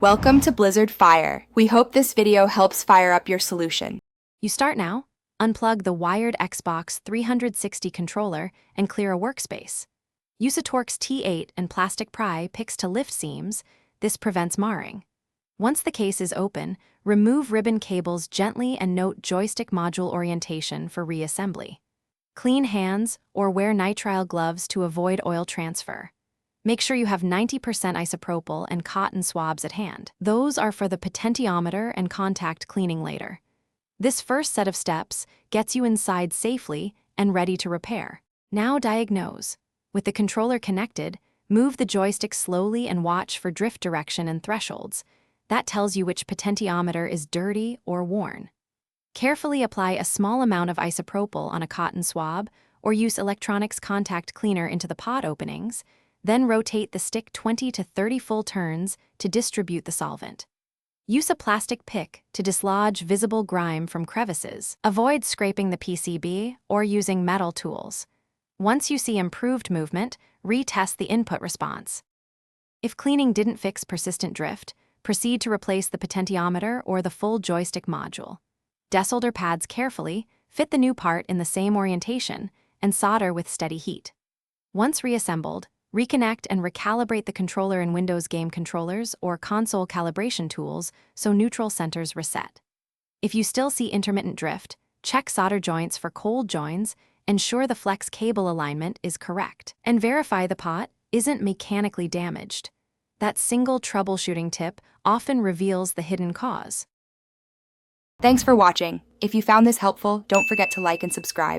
Welcome to Blizzard Fire. We hope this video helps fire up your solution. You start now, unplug the wired Xbox 360 controller and clear a workspace. Use a Torx T8 and plastic pry picks to lift seams. This prevents marring. Once the case is open, remove ribbon cables gently and note joystick module orientation for reassembly. Clean hands or wear nitrile gloves to avoid oil transfer. Make sure you have 90% isopropyl and cotton swabs at hand. Those are for the potentiometer and contact cleaning later. This first set of steps gets you inside safely and ready to repair. Now diagnose. With the controller connected, move the joystick slowly and watch for drift direction and thresholds. That tells you which potentiometer is dirty or worn. Carefully apply a small amount of isopropyl on a cotton swab or use electronics contact cleaner into the pod openings. Then rotate the stick 20 to 30 full turns to distribute the solvent. Use a plastic pick to dislodge visible grime from crevices. Avoid scraping the PCB or using metal tools. Once you see improved movement, retest the input response. If cleaning didn't fix persistent drift, proceed to replace the potentiometer or the full joystick module. Desolder pads carefully, fit the new part in the same orientation, and solder with steady heat. Once reassembled, reconnect and recalibrate the controller in Windows game controllers or console calibration tools so neutral centers reset. If you still see intermittent drift, check solder joints for cold joins, ensure the flex cable alignment is correct, and verify the pot isn't mechanically damaged. That single troubleshooting tip often reveals the hidden cause. Thanks for watching. If you found this helpful, don't forget to like and subscribe.